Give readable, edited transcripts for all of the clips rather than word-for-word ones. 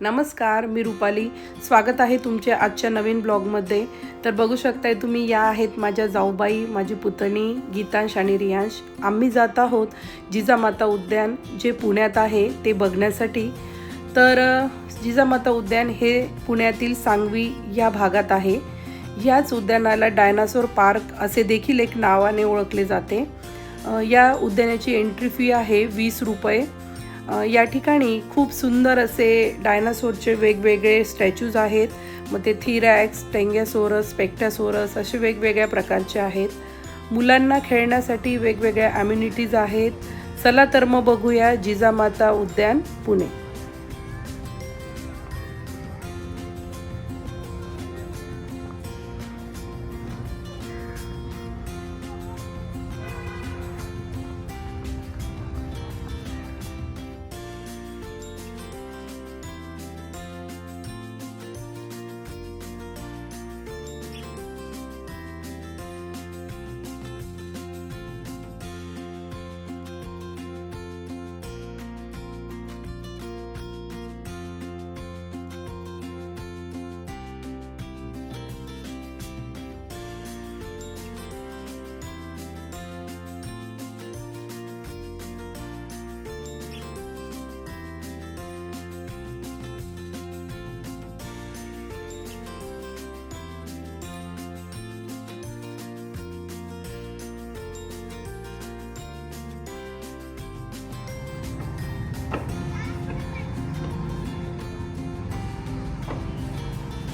नमस्कार, मी रुपाली. स्वागत आहे तुमचे आजच्या नवीन ब्लॉगमध्ये. तर बघू शकताय तुम्ही, या आहेत माझ्या जाऊबाई, माझी पुतणी गीतांश आणि रियांश. आम्ही जात आहोत जिजामाता उद्यान, जे पुण्यात आहे ते बघण्यासाठी. तर जिजामाता उद्यान हे पुण्यातील सांगवी या भागात आहे. याच उद्यानाला डायनासोर पार्क असे देखील एक नावाने ओळखले जाते. या उद्यानाची एंट्री फी आहे 20 रुपये. या ठिकाणी खूप सुंदर असे डायनासोरचे वेगवेगळे स्टॅच्यूज आहेत. मग ते थिरॅक्स, टेंगॅसोरस, स्पेक्टासोरस असे वेगवेगळ्या प्रकारचे आहेत. मुलांना खेळण्यासाठी वेगवेगळ्या ॲम्युनिटीज आहेत. चला तर मग बघूया जिजामाता उद्यान पुणे.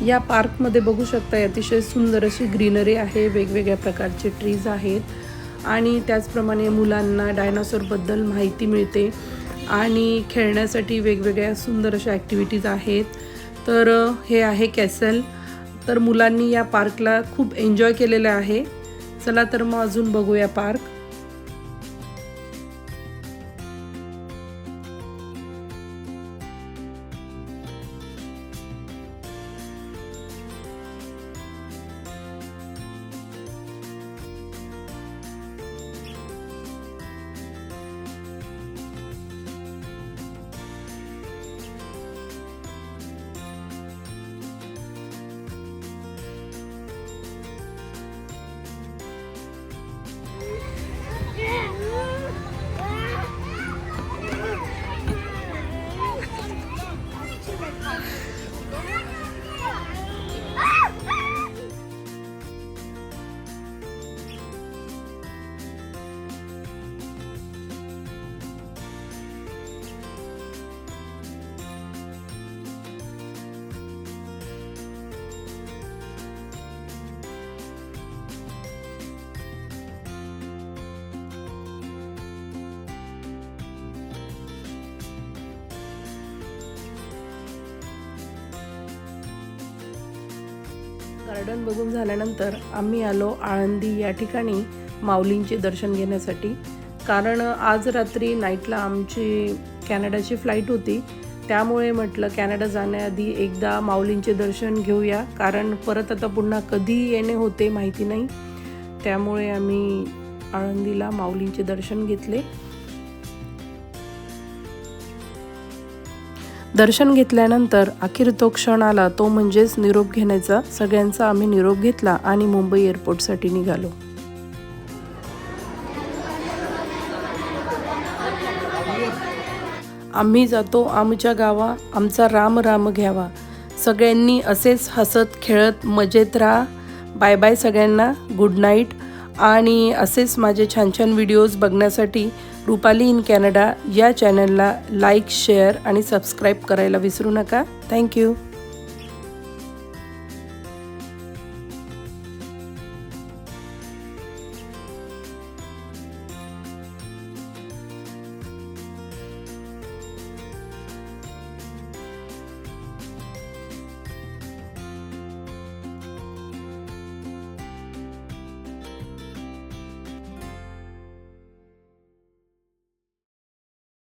या पार्कमध्ये बघू शकता अतिशय सुंदर अशी ग्रीनरी आहे. वेगवेगळ्या प्रकारचे ट्रीज आहेत आणि त्याचप्रमाणे मुलांना डायनासोरबद्दल माहिती मिळते आणि खेळण्यासाठी वेगवेगळ्या सुंदर अशा ॲक्टिव्हिटीज आहेत. तर हे आहे कॅसल. तर मुलांनी या पार्कला खूप एन्जॉय केलेलं आहे. चला तर मग अजून बघूया पार्क. गार्डन बघून झाल्यानंतर आम्ही आलो आळंदी या ठिकाणी माऊलींचे दर्शन घेण्यासाठी. कारण आज रात्री नाईटला आमची कॅनडाची फ्लाईट होती. त्यामुळे म्हटलं कॅनडा जाण्याआधी एकदा माऊलींचे दर्शन घेऊया, कारण परत आता पुन्हा कधी येणे होते माहिती नाही. त्यामुळे आम्ही आळंदीला माऊलींचे दर्शन घेतले. दर्शन घेतल्यानंतर अखेर तो क्षण आला, तो म्हणजेच निरोप घेण्याचा. सगळ्यांचा आम्ही निरोप घेतला आणि मुंबई एअरपोर्टसाठी निघालो. आम्ही जातो आमच्या गावा, आमचा राम राम घ्यावा. सगळ्यांनी असेच हसत खेळत मजेत राहा. बाय बाय सगळ्यांना, गुड नाईट. आणि असेच माझे छान छान व्हिडिओज बघण्यासाठी रुपाली इन कॅनडा या चॅनलला लाईक, शेअर आणि सबस्क्राईब करायला विसरू नका. थँक्यू.